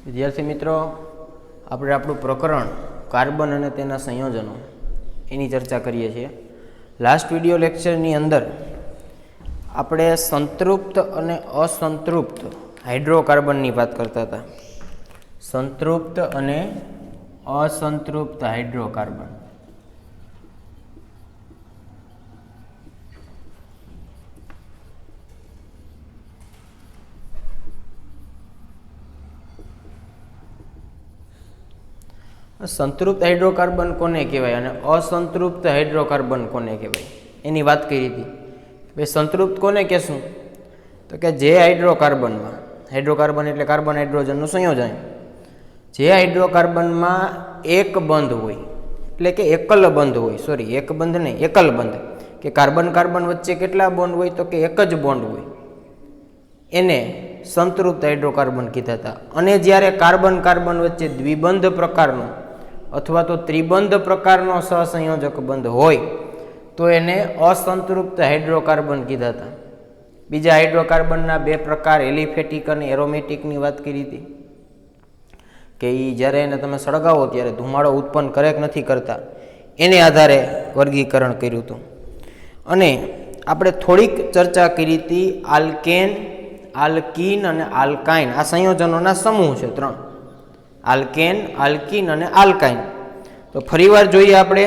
વિદ્યાર્થી મિત્રો, આપણે આપણું પ્રકરણ કાર્બન અને તેના સંયોજનો એની ચર્ચા કરીએ છીએ. લાસ્ટ વિડિયો લેક્ચરની અંદર આપણે સંતૃપ્ત અને અસંતૃપ્ત હાઇડ્રોકાર્બનની વાત કરતા હતા. સંતૃપ્ત અને અસંતૃપ્ત હાઇડ્રોકાર્બન. સંતૃપ્ત હાઇડ્રોકાર્બન કોને કહેવાય અને અસંતૃપ્ત હાઇડ્રોકાર્બન કોને કહેવાય એની વાત કરી હતી. ભાઈ સંતૃપ્ત કોને કહેશું? તો કે જે હાઇડ્રોકાર્બનમાં, હાઇડ્રોકાર્બન એટલે કાર્બન હાઇડ્રોજનનું સંયોજન, જે હાઇડ્રોકાર્બનમાં એક બંધ હોય, એટલે કે એકલ બંધ હોય, એક બંધ નહીં, એકલ બંધ, કે કાર્બન કાર્બન વચ્ચે કેટલા બોન્ડ હોય? તો કે એક જ બોન્ડ હોય, એને સંતૃપ્ત હાઇડ્રોકાર્બન કીધા હતા. અને જ્યારે કાર્બન કાર્બન વચ્ચે દ્વિબંધ પ્રકારનો અથવા તો ત્રિબંધ પ્રકારનો સહસંયોજક બંધ હોય તો એને અસંતૃપ્ત હાઇડ્રોકાર્બન કીધા હતા. બીજા હાઇડ્રોકાર્બનના બે પ્રકાર, એલિફેટિક અને એરોમેટિકની વાત કરી હતી કે એ જ્યારે એને તમે સળગાવો ત્યારે ધુમાડો ઉત્પન્ન કરે કે નથી કરતા, એને આધારે વર્ગીકરણ કર્યું હતું. અને આપણે થોડીક ચર્ચા કરી હતી આલ્કેન, આલ્કીન અને આલ્કાઇન. આ સંયોજનોના સમૂહ છે 3: આલ્કેન, આલ્કીન અને આલ્કાઇન. તો ફરીવાર જોઈએ આપણે.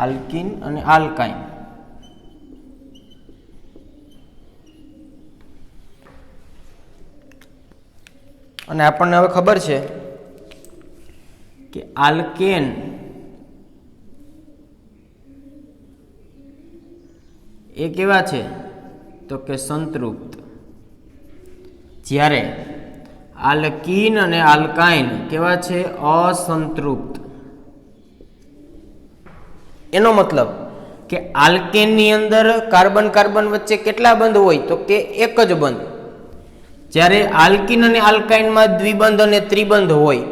આલ્કીન અને આલ્કાઇન. અને આપણને હવે ખબર છે કે આલ્કેન એ કેવા છે? તો કે સંતૃપ્ત. જ્યારે આલ્કીન અને આલ્કાઇન કેવા છે? અસંતૃપ્ત. એનો મતલબ કે આલ્કેનની અંદર કાર્બન કાર્બન વચ્ચે કેટલા બંધ હોય? તો કે એક જ બંધ. જ્યારે આલ્કીન અને આલ્કાઇનમાં દ્વિબંધ અને ત્રિબંધ હોય,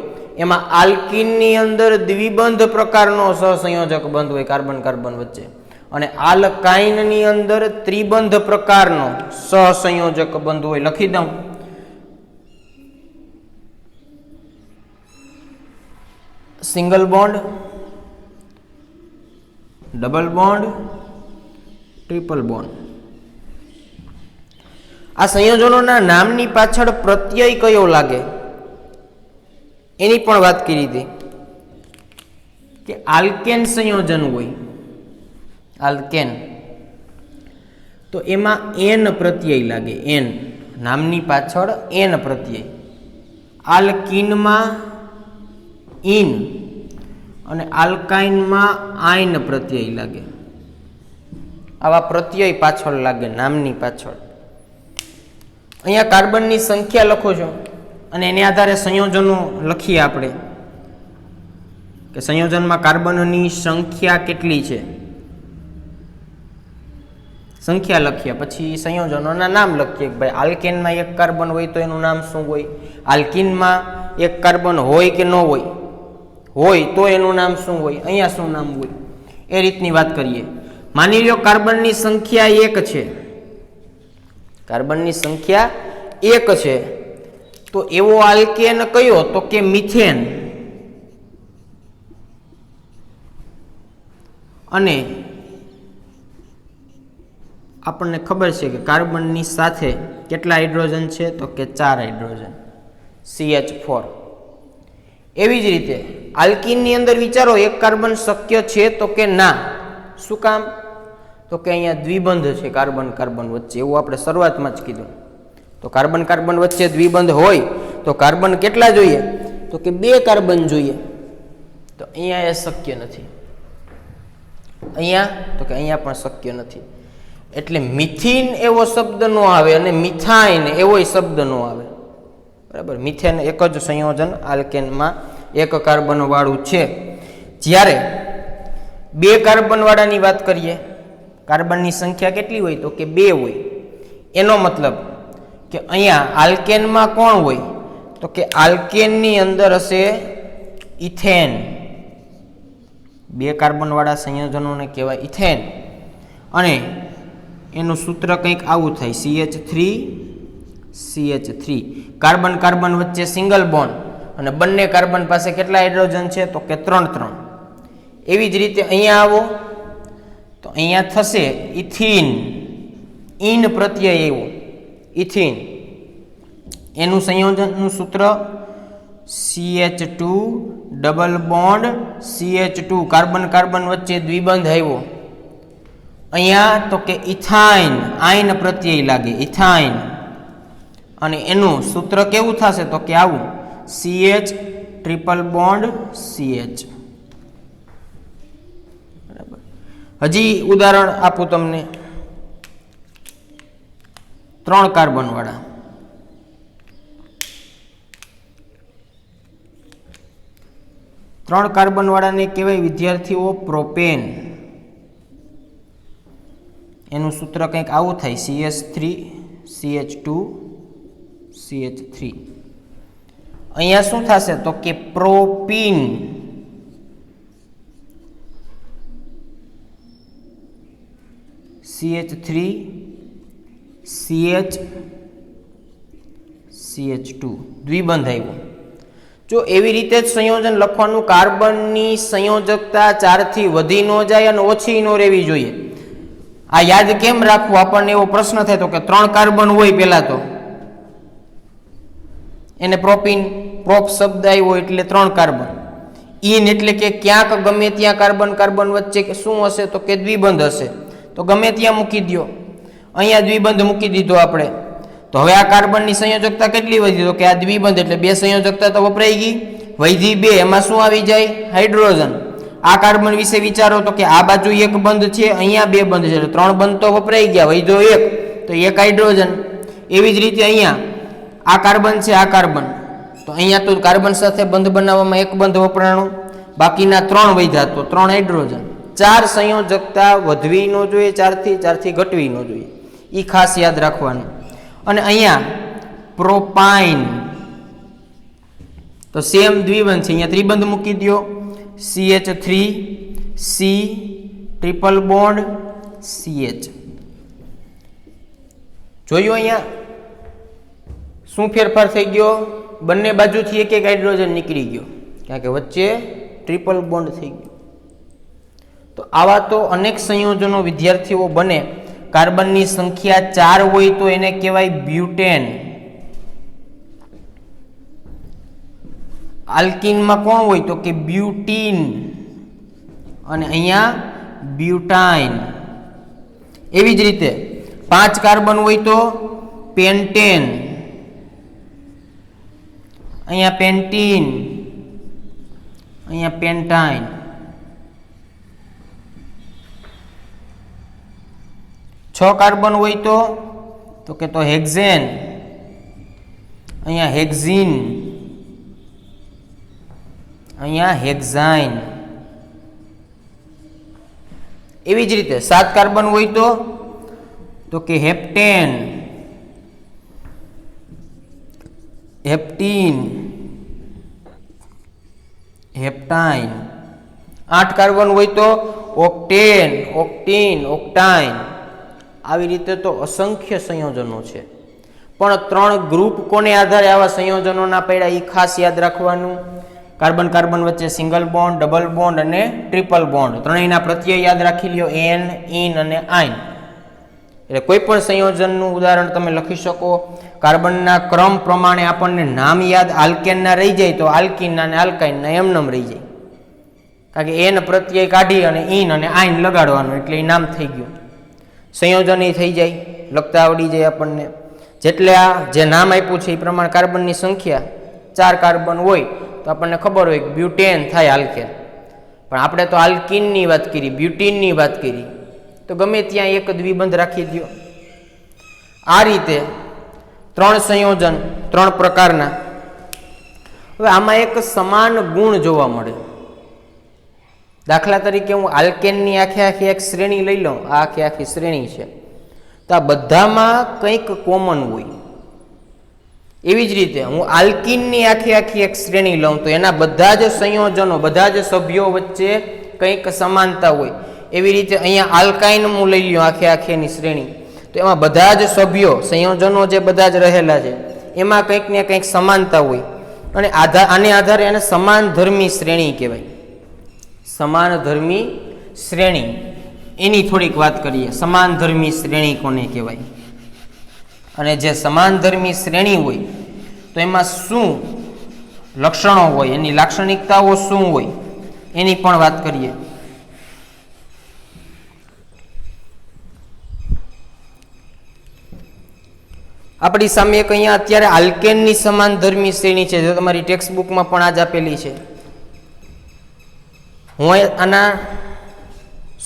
એમાં આલ્કીનની અંદર દ્વિબંધ પ્રકારનો સહસંયોજક બંધ હોય કાર્બન કાર્બન વચ્ચે, અને આલ્કાઇનની અંદર ત્રિબંધ પ્રકારનો સહસંયોજક બંધ હોય. લખી દઉં. Single bond, double bond, triple bond. આ સંયોજનોના નામની પાછળ પ્રત્યય કયો લાગે એની પણ વાત કરી હતી કે આલ્કેન સંયોજન હોય, આલ્કેન, તો એમાં એન પ્રત્યય લાગે. એન નામની પાછળ એન પ્રત્યય. આલ્કીનમાં ઇન અને આલ્કાઇનમાં આઇન પ્રત્યય લાગે. આવા પ્રત્યય પાછળ લાગે નામની પાછળ. અહીંયા કાર્બનની સંખ્યા લખો છો અને એને આધારે સંયોજનો લખીએ આપણે કે સંયોજનમાં કાર્બનની સંખ્યા કેટલી છે. સંખ્યા લખીએ, પછી સંયોજનોના નામ લખીએ કે ભાઈ આલ્કેનમાં એક કાર્બન હોય તો એનું નામ શું હોય, આલ્કીનમાં એક કાર્બન હોય કે ન હોય, હોય તો એનું નામ શું હોય, અહીંયા શું નામ હોય, એ રીતની વાત કરીએ. માની લો કાર્બનની સંખ્યા 1 છે, કાર્બનની સંખ્યા 1 છે, તો એવો આલ્કેન કયો? તો કે મિથેન. અને આપણને ખબર છે કે કાર્બનની સાથે કેટલા હાઇડ્રોજન છે? તો કે 4 હાઇડ્રોજન, CH4. એવી જ રીતે આલ્કીનની અંદર વિચારો, એક કાર્બન શક્ય છે? તો કે ના. શું કામ? તો કે અહીંયા દ્વિબંધ છે કાર્બન કાર્બન વચ્ચે, એવું આપણે શરૂઆતમાં જ કીધું. તો કાર્બન કાર્બન વચ્ચે દ્વિબંધ હોય તો કાર્બન કેટલા જોઈએ? તો કે 2 કાર્બન જોઈએ. તો અહીંયા એ શક્ય નથી. અહીંયા તો કે અહીંયા પણ શક્ય નથી. એટલે મિથિન એવો શબ્દ ન આવે અને મિથાઇન એવો શબ્દ ન આવે. બરાબર? મિથેન એક જ સંયોજન આલ્કેનમાં એક કાર્બન વાળું છે. જ્યારે 2 કાર્બન વાળાની વાત કરીએ, કાર્બનની સંખ્યા કેટલી હોય? તો કે 2 હોય. એનો મતલબ કે અહીંયા આલ્કેનમાં કોણ હોય? તો કે આલ્કેનની અંદર હશે ઇથેન. 2 કાર્બનવાળા સંયોજનોને કહેવાય ઇથેન. અને એનું સૂત્ર કંઈક આવું થાય, CH3 કાર્બન કાર્બન વચ્ચે સિંગલ બોન્ડ અને બંને કાર્બન પાસે કેટલા હાઇડ્રોજન છે તો કે 3. એવી જ રીતે અહીંયા આવો તો અહીંયા થશે ઇથિન, ઇન પ્રત્યય એવું ઇથિન, એનું સંયોજનનું સૂત્ર CH2 double bond CH2 carbon carbon વચ્ચે દ્વિબંધ આવ્યો. અહીંયા તો કે ઇથાઇન, આઇન પ્રત્યય લાગે ઇથાઇન, અને એનું સૂત્ર કેવું થશે તો કે આવું CH ટ્રિપલ બોન્ડ CH. બરાબર. હજી ઉદાહરણ આપું તમને 3 કાર્બન વાળા. 3 કાર્બન વાળાને કહેવાય વિદ્યાર્થીઓ પ્રોપેન. એનું સૂત્ર કંઈક આવું થાય CH3 CH2 CH3. અહીંયા શું થશે તો કે પ્રોપીન. CH3 CH CH2 દ્વિબંધ આવ્યો. જો એવી રીતે જ સંયોજન લખવાનું, કાર્બનની સંયોજકતા 4 થી વધી ન જાય અને ઓછી ન રહેવી જોઈએ. આ યાદ કેમ રાખવું આપણને એવો પ્રશ્ન થાય તો કે 3 કાર્બન હોય, પહેલા તો એને પ્રોપીન, પ્રોપ શબ્દ આવ્યો એટલે 3 કાર્બન. ઇન એટલે કે ક્યાંક ગમે ત્યાં કાર્બન કાર્બન વચ્ચે શું હશે તો કે દ્વિબંધ હશે, તો ગમે ત્યાં મૂકી દો. અહીંયા દ્વિબંધ મૂકી દીધો આપણે, તો હવે આ કાર્બનની સંયોજકતા કેટલી વધી તો કે આ દ્વિબંધ એટલે 2 સંયોજકતા તો વપરાઈ ગઈ, વૈધી 2. એમાં શું આવી જાય હાઇડ્રોજન. આ કાર્બન વિશે વિચારો તો કે આ બાજુ 1 બંધ છે, અહીંયા 2 બંધ છે, એટલે 3 બંધ તો વપરાઈ ગયા, વૈધો 1 તો 1 હાઇડ્રોજન. એવી જ રીતે અહીંયા આ કાર્બન છે, આ કાર્બન, તો અહીંયા તો કાર્બન સાથે બંધ બનાવવામાં 1 બંધ વપરાણો, બાકીના 3 વૈધા તો 3 હાઇડ્રોજન. 4 સંયોજકતા વધવી ન જોઈએ, 4 થી ઘટવી ન જોઈએ, એ ખાસ યાદ રાખવાનું. અને અહીંયા પ્રોપાઇન તો સેમ દ્વિબંધ છે, અહીંયા ત્રિબંધ મૂકી દો CH3 C triple bond CH. જોયું અહીંયા શું ફેરફાર થઈ ગયો, બંને બાજુથી એક હાઇડ્રોજન નીકળી ગયો, કારણ કે વચ્ચે ટ્રિપલ બોન્ડ થઈ ગયો. તો આવા તો અનેક સંયોજનો વિદ્યાર્થીઓ બને. કાર્બનની સંખ્યા 4 હોય તો એને કહેવાય બ્યુટેન. આલ્કિનમાં કોણ હોય તો કે બ્યુટીન, અને અહીંયા બ્યુટાઇન. એવી જ રીતે 5 કાર્બન હોય તો પેન્ટેન, અહીંયા પેન્ટીન, અહીંયા પેન્ટાઇન. 6 કાર્બન હોય તો કે તો હેક્ઝેન, અહીંયા હેક્ઝીન, અહીંયા હેક્ઝાઇન. એવી જ રીતે 7 કાર્બન હોય તો કે હેપ્ટેન, હેપ્ટીન, હેપ્ટાઇન. 8 કાર્બન હોય તો ઓક્ટેન, ઓક્ટીન, ઓક્ટાઇન. આવી રીતે તો અસંખ્ય સંયોજનો છે, પણ 3 ગ્રુપ કોને આધારે આવા સંયોજનોના પડ્યા એ ખાસ યાદ રાખવાનું. કાર્બન કાર્બન વચ્ચે સિંગલ બોન્ડ, ડબલ બોન્ડ અને ટ્રિપલ બોન્ડ, ત્રણેયના પ્રત્યય યાદ રાખી લ્યો, એન, ઇન અને આઇન. એટલે કોઈ પણ સંયોજનનું ઉદાહરણ તમે લખી શકો. કાર્બનના ક્રમ પ્રમાણે આપણને નામ યાદ આલ્કેનના રહી જાય તો આલ્કિનના અને આલ્કાઇનના એમનેમ રહી જાય, કારણ કે એન પ્રત્યય કાઢી અને ઇન અને આઇન લગાડવાનું એટલે એ નામ થઈ ગયું. સંયોજન એ થઈ જાય, લખતા આવડી જાય આપણને. જેટલે આ જે નામ આપ્યું છે એ પ્રમાણે કાર્બનની સંખ્યા 4 કાર્બન હોય તો આપણને ખબર હોય કે બ્યુટેન થાય આલ્કેન. પણ આપણે તો આલ્કિનની વાત કરી, બ્યુટીનની વાત કરી, તો ગમે ત્યાં એક દ્વિબંધ રાખી દો. આ રીતે 3 સંયોજન 3 પ્રકારના. હવે આમાં એક સમાન ગુણ જોવા મળે. દાખલા તરીકે હું આલ્કેનની આખી એક શ્રેણી લઈ લઉં, આ આખી શ્રેણી છે, તો આ બધામાં કંઈક કોમન હોય. એવી જ રીતે હું આલ્કિનની આખી એક શ્રેણી લઉં તો એના બધા જ સંયોજનો, બધા જ સભ્યો વચ્ચે કંઈક સમાનતા હોય. એવી રીતે અહીંયા આલ્કાઇનનું લઈ લ્યો આખેની શ્રેણી, તો એમાં બધા જ સભ્યો સંયોજનો જે બધા જ રહેલા છે એમાં કંઈક ને કંઈક સમાનતા હોય અને આને આધારે એને સમાન ધર્મી શ્રેણી કહેવાય. સમાન ધર્મી શ્રેણી એની થોડીક વાત કરીએ. સમાન ધર્મી શ્રેણી કોને કહેવાય? અને જે સમાન ધર્મી શ્રેણી હોય તો એમાં શું લક્ષણો હોય, એની લાક્ષણિકતાઓ શું હોય એની પણ વાત કરીએ. આપણી સામે એક અહીંયા અત્યારે આલ્કેનની સમાન ધર્મી શ્રેણી છે, જો તમારી ટેક્સ્ટ બુકમાં પણ આજ આપેલી છે. હું આના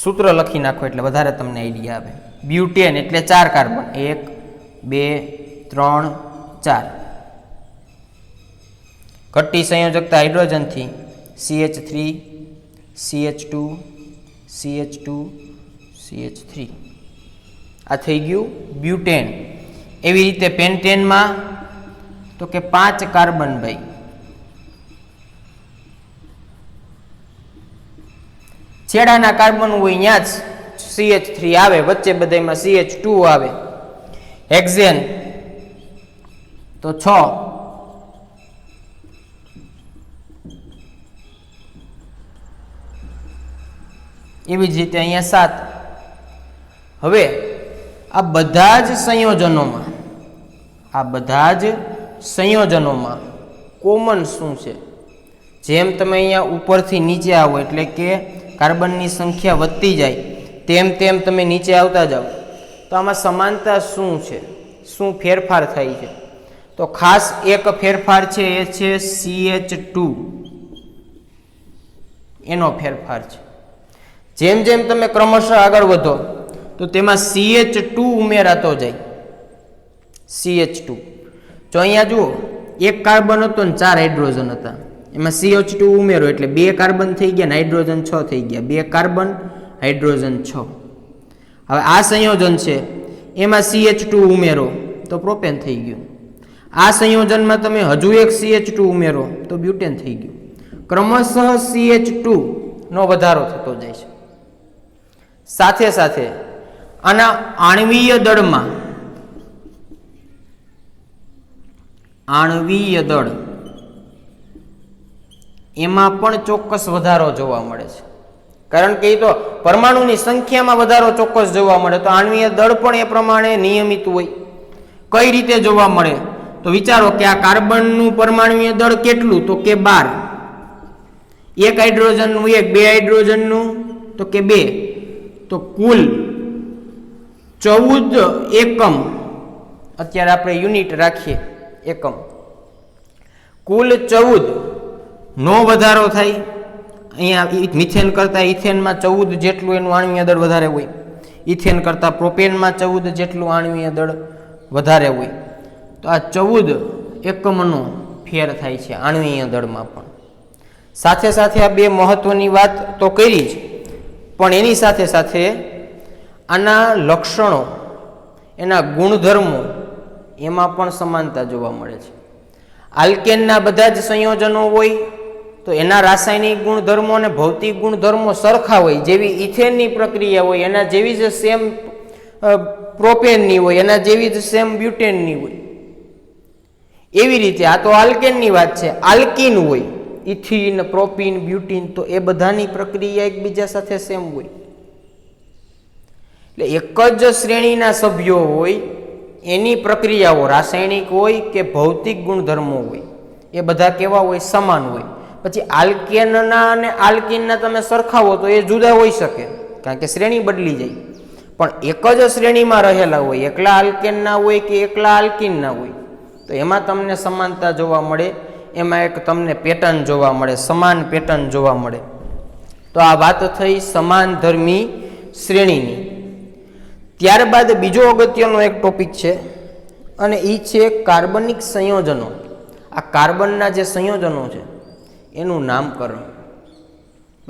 સૂત્ર લખી નાખો એટલે વધારે તમને આઈડિયા આવે. બ્યુટેન એટલે 4 કાર્બન, 1 2 3 4. ઘટતી સંયોજકતા હાઇડ્રોજનથી CH3 CH2 CH2 CH3 આ થઈ ગયું બ્યુટેન. એવી રીતે પેન્ટેનમાં તો કે 5 કાર્બન ભાઈ, છેડાના કાર્બન હોય ત્યાં જ CH3 આવે, વચ્ચે બધામાં CH2 આવે. હેક્ઝેન તો 6, એવી જ રીતે અહીંયા 7. હવે આ બધા જ સંયોજનોમાં કોમન શું છે? જેમ તમે અહીંયા ઉપરથી નીચે આવો એટલે કે કાર્બનની સંખ્યા વધતી જાય તેમ તેમ તમે નીચે આવતા જાઓ તો આમાં સમાનતા શું છે, શું ફેરફાર થાય છે? તો ખાસ એક ફેરફાર છે એ છે CH2 એનો ફેરફાર છે. જેમ જેમ તમે ક્રમશઃ આગળ વધો તો તેમાં CH2 ઉમેરાતો જાય. CH2 જો અહીંયા જુઓ, એક કાર્બન હતો ને 4 હાઇડ્રોજન હતા, એમાં CH2 ઉમેરો એટલે 2 કાર્બન થઈ ગયા ને હાઇડ્રોજન 6 થઈ ગયા. 2 કાર્બન હાઇડ્રોજન 6. હવે આ સંયોજન છે એમાં CH2 ઉમેરો તો પ્રોપેન થઈ ગયું. આ સંયોજનમાં તમે હજુ એક CH2 ઉમેરો તો બ્યુટેન થઈ ગયું. ક્રમશઃ CH2 નો વધારો થતો જાય છે. સાથે સાથે આના આણ્વીય દળ એમાં પણ ચોક્કસ વધારો જોવા મળે છે. કારણ કે એ તો પરમાણુની સંખ્યામાં વધારો ચોક્કસ જોવા મળે, તો આણ્વીય દળ પણ એ પ્રમાણે નિયમિત હોય. કઈ રીતે જોવા મળે? તો વિચારો કે આ કાર્બનનું પરમાણુય દળ કેટલું? તો કે 12. એક હાઇડ્રોજનનું 1, 2 હાઇડ્રોજનનું તો કે 2, તો કુલ 14 એકમ. અત્યારે આપણે યુનિટ રાખીએ એકમ. કુલ 14 નો વધારો થાય. અહીંયા મિથેન કરતા ઇથેનમાં 14 જેટલું એનું આણ્વીય દળ વધારે હોય, ઇથેન કરતા પ્રોપેનમાં 14 જેટલું આણ્વીય દળ વધારે હોય. તો આ 14 એકમનો ફેર થાય છે આણ્વીય દળમાં પણ. સાથે સાથે આ 2 મહત્વની વાત તો કરી જ, પણ એની સાથે સાથે આના લક્ષણો, એના ગુણધર્મો એમાં પણ સમાનતા જોવા મળે છે. આલ્કેનના બધા જ સંયોજનો હોય તો એના રાસાયણિક ગુણધર્મો અને ભૌતિક ગુણધર્મો સરખા હોય. જેવી ઇથેનની પ્રક્રિયા હોય એના જેવી જ સેમ પ્રોપેનની હોય, એના જેવી જ સેમ બ્યુટેનની હોય. એવી રીતે આ તો આલ્કેનની વાત છે. આલ્કીન હોય, ઇથિન, પ્રોપીન, બ્યુટીન, તો એ બધાની પ્રક્રિયા એકબીજા સાથે સેમ હોય. એટલે એક જ શ્રેણીના સભ્યો હોય એની પ્રક્રિયાઓ રાસાયણિક હોય કે ભૌતિક ગુણધર્મો હોય એ બધા કેવા હોય? સમાન હોય. પછી આલ્કેનના અને આલ્કીનના તમે સરખાવો તો એ જુદા હોઈ શકે, કારણ કે શ્રેણી બદલી જાય. પણ એક જ શ્રેણીમાં રહેલા હોય, એકલા આલ્કેનના હોય કે એકલા આલ્કીનના હોય, તો એમાં તમને સમાનતા જોવા મળે. એમાં એક તમને પેટર્ન જોવા મળે, સમાન પેટર્ન જોવા મળે. તો આ વાત થઈ સમાન ધર્મી શ્રેણીની. ત્યારબાદ બીજો અગત્યનો એક ટોપિક છે અને એ છે કાર્બનિક સંયોજનો. આ કાર્બનના જે સંયોજનો છે એનું નામકરણ.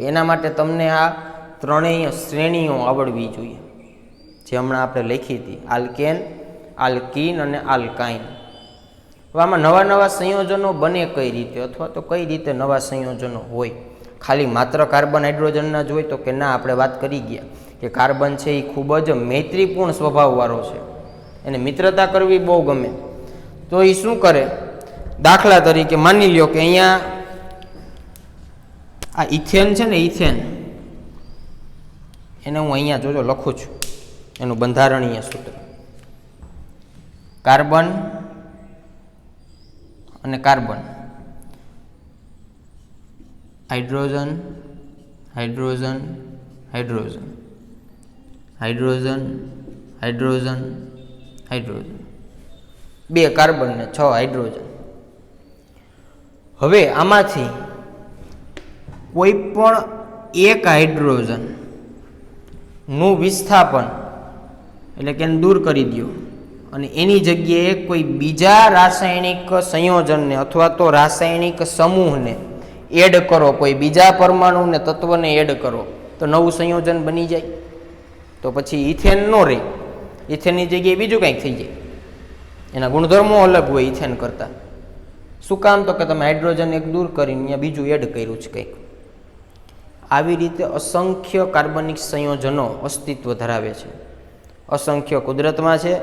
એના માટે તમને આ ત્રણેય શ્રેણીઓ આવડવી જોઈએ, જે હમણાં આપણે લખી હતી, આલ્કેન, આલ્કીન અને આલ્કાઇન. હવે આમાં નવા નવા સંયોજનો બને કઈ રીતે, અથવા તો કઈ રીતે નવા સંયોજનો હોય, ખાલી માત્ર કાર્બન હાઇડ્રોજનના જ હોય તો કે ના, આપણે વાત કરી ગયા કે કાર્બન છે એ ખૂબ જ મૈત્રીપૂર્ણ સ્વભાવવાળો છે, એને મિત્રતા કરવી બહુ ગમે. તો એ શું કરે, દાખલા તરીકે માની લ્યો કે અહીંયા આ ઇથેન છે ને, ઇથેન એને હું અહીંયા જોજો લખું છું એનું બંધારણીય સૂત્ર. કાર્બન અને carbon, hydrogen hydrogen hydrogen, hydrogen hydrogen hydrogen, 2 carbon ને 6 હાઇડ્રોજન. હવે આમાંથી કોઈ પણ એક હાઇડ્રોજન નું વિસ્થાપન એટલે કે એને દૂર કરી દો અને એની જગ્યાએ કોઈ બીજા રાસાયણિક સંયોજનને અથવા તો રાસાયણિક સમૂહને એડ કરો, કોઈ બીજા પરમાણુને તત્વને એડ કરો તો નવું સંયોજન બની જાય. તો પછી ઇથેન નો રહે, ઇથેનની જગ્યાએ બીજું કંઈક થઈ જાય, એના ગુણધર્મો અલગ હોય ઇથેન કરતાં. શું કામ? તો કે તમે હાઇડ્રોજન એક દૂર કરીને અહીંયા બીજું એડ કર્યું છે કંઈક. આવી રીતે અસંખ્ય કાર્બનિક સંયોજનો અસ્તિત્વ ધરાવે છે. અસંખ્ય કુદરતમાં છે,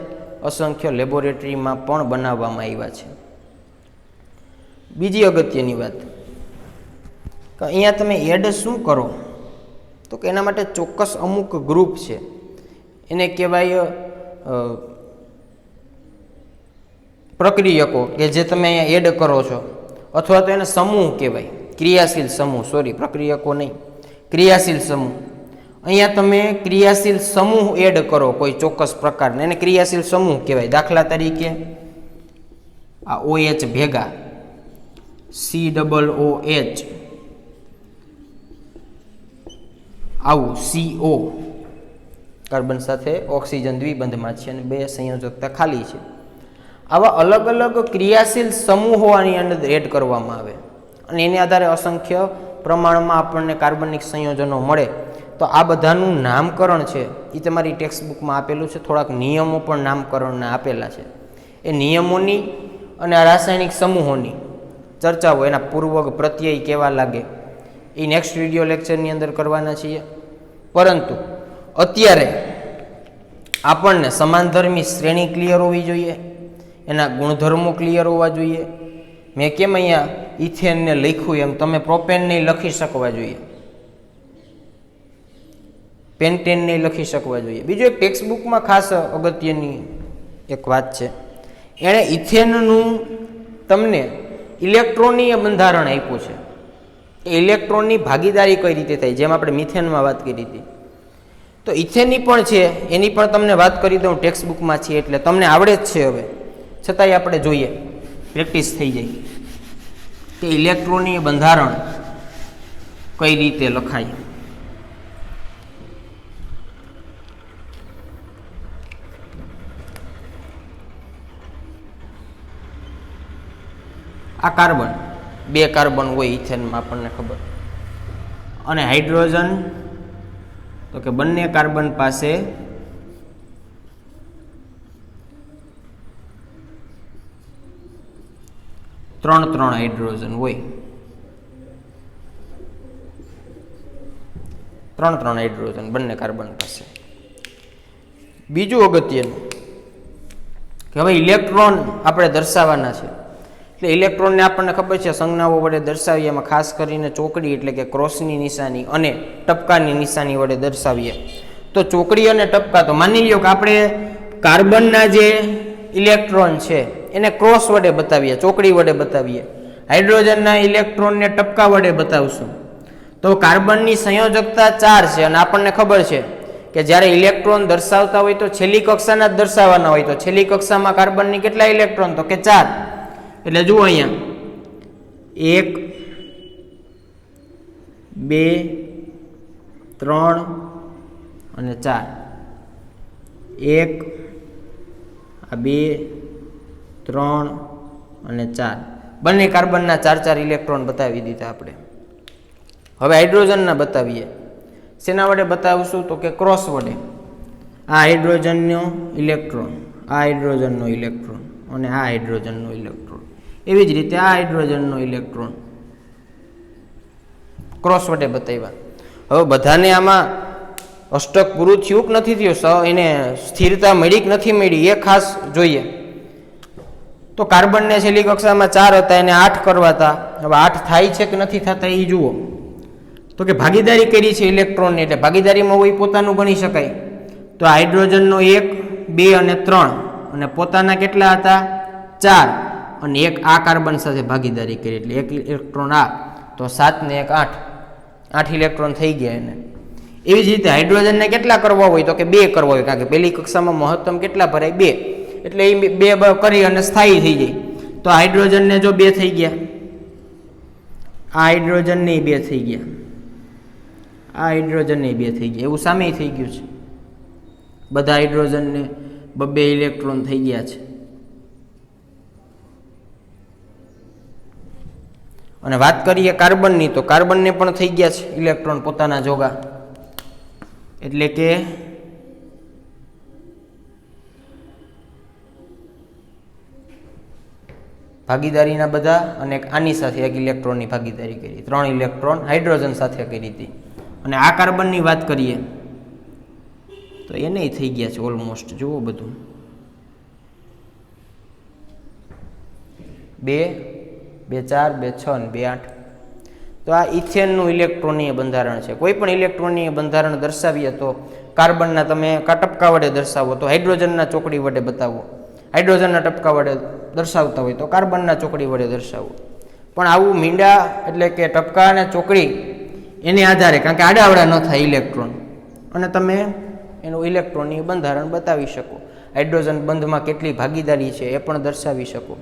અસંખ્ય લેબોરેટરીમાં પણ બનાવવામાં આવ્યા છે. બીજી અગત્યની વાત કે અહીંયા તમે એડ શું કરો તો કે એના માટે ચોક્કસ અમુક ગ્રુપ છે, એને કહેવાય પ્રક્રિયકો, કે જે તમે અહીંયા એડ કરો છો, અથવા તો એને સમૂહ કહેવાય, ક્રિયાશીલ સમૂહ. સોરી, પ્રક્રિયકો નહીં, ક્રિયાશીલ સમૂહ. અહીંયા તમે ક્રિયાશીલ સમૂહ એડ કરો કોઈ ચોક્કસ પ્રકારને, એને ક્રિયાશીલ સમૂહ કહેવાય. દાખલા તરીકે આ OH ભેગા COOH આવું CO કાર્બન સાથે ઓક્સિજન દ્વિબંધમાં છે અને 2 સંયોજકતા ખાલી છે. આવા અલગ અલગ ક્રિયાશીલ સમૂહો આની અંદર એડ કરવામાં આવે અને એની આધારે અસંખ્ય પ્રમાણમાં આપણને કાર્બનિક સંયોજનો મળે. તો આ બધાનું નામકરણ છે એ તમારી ટેક્સ્ટ બુકમાં આપેલું છે. થોડાક નિયમો પણ નામકરણના આપેલા છે. એ નિયમોની અને આ રાસાયણિક સમૂહોની ચર્ચાઓ, એના પૂર્વક પ્રત્યય કેવા લાગે એ નેક્સ્ટ વિડીયો લેક્ચરની અંદર કરવાના છીએ. પરંતુ અત્યારે આપણને સમાનધર્મી શ્રેણી ક્લિયર હોવી જોઈએ, એના ગુણધર્મો ક્લિયર હોવા જોઈએ. મેં કેમ અહીંયા ઇથેનને લખ્યું એમ તમે પ્રોપેનને લખી શકવા જોઈએ, પેન્ટેનને લખી શકવા જોઈએ. બીજું એક ટેક્સ્ટ બુકમાં ખાસ અગત્યની એક વાત છે, એણે ઇથેનનું તમને ઇલેક્ટ્રોનીય બંધારણ આપ્યું છે. એ ઇલેક્ટ્રોનની ભાગીદારી કઈ રીતે થાય, જેમ આપણે મિથેનમાં વાત કરી હતી, તો ઇથેનની પણ છે, એની પણ તમને વાત કરી દઉં. ટેક્સ્ટ બુકમાં છે એટલે તમને આવડે જ છે. હવે છતાંય આપણે જોઈએ, પ્રેક્ટિસ થઈ જાય કે ઇલેક્ટ્રોનીય બંધારણ કઈ રીતે લખાય. આ કાર્બન, 2 કાર્બન હોય ઇથેનમાં, આપણને ખબર. અને હાઇડ્રોજન તો કે બંને કાર્બન પાસે ત્રણ હાઇડ્રોજન હોય, 3 હાઇડ્રોજન બંને કાર્બન પાસે. બીજું અગત્યનું કે હવે ઇલેક્ટ્રોન આપણે દર્શાવવાના છે. એટલે ઇલેક્ટ્રોનને આપણને ખબર છે સંજ્ઞાઓ વડે દર્શાવીએ, એમાં ખાસ કરીને ચોકડી એટલે કે ક્રોસની નિશાની અને ટપકાની નિશાની વડે દર્શાવીએ. તો ચોકડી અને ટપકા, તો માની લો કે આપણે કાર્બનના જે ઇલેક્ટ્રોન છે એને ક્રોસ વડે બતાવીએ, ચોકડી વડે બતાવીએ. હાઇડ્રોજનના ઇલેક્ટ્રોનને ટપકા વડે બતાવશું. તો કાર્બનની સંયોજકતા 4 છે અને આપણને ખબર છે કે જ્યારે ઇલેક્ટ્રોન દર્શાવતા હોય તો છેલ્લી કક્ષાના જ દર્શાવવાના હોય. તો છેલ્લી કક્ષામાં કાર્બનની કેટલા ઇલેક્ટ્રોન? તો કે 4. એટલે જુઓ અહીંયા 1 2 3 અને 4. 1 2 3 અને 4 બંને કાર્બનના 4 ઇલેક્ટ્રોન બતાવી દીધા આપણે. હવે હાઇડ્રોજનના બતાવીએ. શેના વડે બતાવશું? તો કે ક્રોસ વડે. આ હાઇડ્રોજનનો ઇલેક્ટ્રોન, આ હાઇડ્રોજનનો ઇલેક્ટ્રોન અને આ હાઇડ્રોજનનો ઇલેક્ટ્રોન. એવી જ રીતે આ હાઇડ્રોજનનો ઇલેક્ટ્રોન ક્રોસ વડે બતાવ્યા. હવે બધાને આમાં અષ્ટક પૂરું થયું કે નથી થયું, એને સ્થિરતા મળી કે નથી મળી એ ખાસ જોઈએ. તો કાર્બનને છેલ્લી કક્ષામાં 4 હતા, એને 8 કરવા હતા. હવે 8 થાય છે કે નથી થતા એ જુઓ. તો કે ભાગીદારી કરી છે ઇલેક્ટ્રોનની, એટલે ભાગીદારીમાં હોય પોતાનું ગણી શકાય. તો હાઇડ્રોજનનો 1, 2 અને 3, અને પોતાના કેટલા હતા 4, અને એક આ કાર્બન સાથે ભાગીદારી કરી એટલે 1 ઇલેક્ટ્રોન આ, તો 7 ને 1 8, 8 ઇલેક્ટ્રોન થઈ ગયા એને. એવી જ રીતે હાઇડ્રોજનને કેટલા કરવા હોય તો કે 2 કરવા હોય, કારણ કે પહેલી કક્ષામાં મહત્તમ કેટલા ભરાય 2, એટલે એ 2 કરી અને સ્થાયી થઈ જાય. તો હાઇડ્રોજનને જો 2 થઈ ગયા, આ હાઇડ્રોજનને 2 થઈ ગયા, આ હાઇડ્રોજનને 2 થઈ ગયા, એવું સામે થઈ ગયું છે. બધા હાઇડ્રોજનને 2 ઇલેક્ટ્રોન થઈ ગયા છે. અને વાત કરીએ કાર્બનની, તો કાર્બનને પણ થઈ ગયા છે ઇલેક્ટ્રોન પોતાના જોગા, એટલે કે ભાગીદારીના બધા, અને આની સાથે 1 ઇલેક્ટ્રોનની ભાગીદારી કરી, 3 ઇલેક્ટ્રોન હાઇડ્રોજન સાથે કરી હતી. અને આ કાર્બનની વાત કરીએ તો એને થઈ ગયા છે ઓલમોસ્ટ, જુઓ બધું 2, 2 4, 2 6 અને 2 8. તો આ ઇથેનનું ઇલેક્ટ્રોનીય બંધારણ છે. કોઈ પણ ઇલેક્ટ્રોનીય બંધારણ દર્શાવીએ તો કાર્બનના તમે ટપકા વડે દર્શાવો તો હાઇડ્રોજનના ચોકડી વડે બતાવો, હાઇડ્રોજનના ટપકા વડે દર્શાવતા હોય તો કાર્બનના ચોકડી વડે દર્શાવો. પણ આવું મીંડા એટલે કે ટપકા અને ચોકડી એને આધારે, કારણ કે આડાવડા ન થાય ઇલેક્ટ્રોન, અને તમે એનું ઇલેક્ટ્રોનીય બંધારણ બતાવી શકો. હાઇડ્રોજન બંધમાં કેટલી ભાગીદારી છે એ પણ દર્શાવી શકો.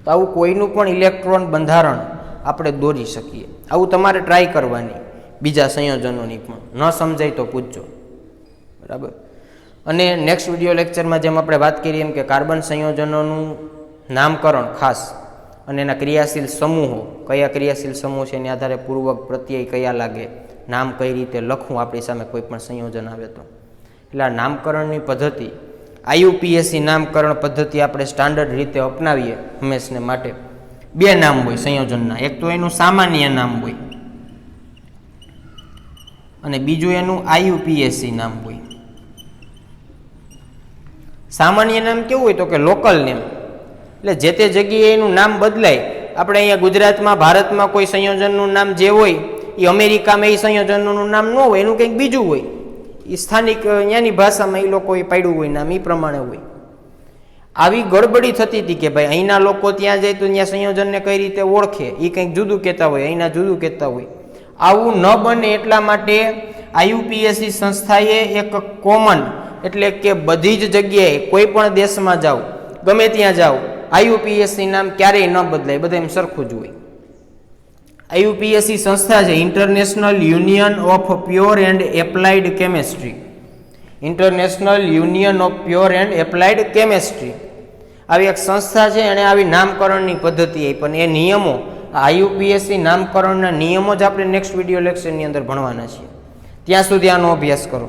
તો આવું કોઈનું પણ ઇલેક્ટ્રોન બંધારણ આપણે દોરી શકીએ. આવું તમારે ટ્રાય કરવાની, બીજા સંયોજનોની પણ. ન સમજાય તો પૂછજો, બરાબર. અને નેક્સ્ટ વિડીયો લેક્ચરમાં જેમ આપણે વાત કરીએ એમ કે કાર્બન સંયોજનોનું નામકરણ ખાસ, અને એના ક્રિયાશીલ સમૂહો, કયા ક્રિયાશીલ સમૂહ છે એના આધારે પૂર્વક પ્રત્યય કયા લાગે, નામ કઈ રીતે લખવું આપણી સામે કોઈ પણ સંયોજન આવે તો. એટલે આ નામકરણની પદ્ધતિ, IUPAC નામકરણ પદ્ધતિ આપણે સ્ટાન્ડર્ડ રીતે અપનાવીએ હંમેશને માટે. 2 નામ હોય સંયોજનના, એક તો એનું સામાન્ય નામ હોય અને બીજું એનું IUPAC નામ હોય. સામાન્ય નામ કેવું હોય તો કે લોકલ નેમ, એટલે જે તે જગ્યાએ એનું નામ બદલાય. આપણે અહીંયા ગુજરાતમાં, ભારતમાં કોઈ સંયોજનનું નામ જે હોય એ અમેરિકામાં એ સંયોજનનું નામ ન હોય, એનું કંઈક બીજું હોય. એ સ્થાનિક અહીંયાની ભાષામાં એ લોકોએ પાડ્યું હોય નામ, એ પ્રમાણે હોય. આવી ગડબડી થતી હતી કે ભાઈ અહીંના લોકો ત્યાં જાય તો ત્યાં સંયોજનને કઈ રીતે ઓળખે, એ કંઈક જુદું કહેતા હોય, અહીંના જુદું કહેતા હોય. આવું ન બને એટલા માટે IUPAC સંસ્થાએ એક કોમન, એટલે કે બધી જ જગ્યાએ કોઈ પણ દેશમાં જાઓ, ગમે ત્યાં જાઓ, IUPAC નામ ક્યારેય ન બદલાય, બધા એમ સરખું જ હોય. IUPAC સંસ્થા છે international union of pure and applied chemistry. International union of pure and applied chemistry આવી એક સંસ્થા છે, એણે આવી નામકરણની પદ્ધતિ આપી. પણ એ નિયમો, IUPAC નામકરણના નિયમો જ આપણે નેક્સ્ટ વિડીયો લેક્ચરની અંદર ભણવાના છીએ. ત્યાં સુધી આનો અભ્યાસ કરો.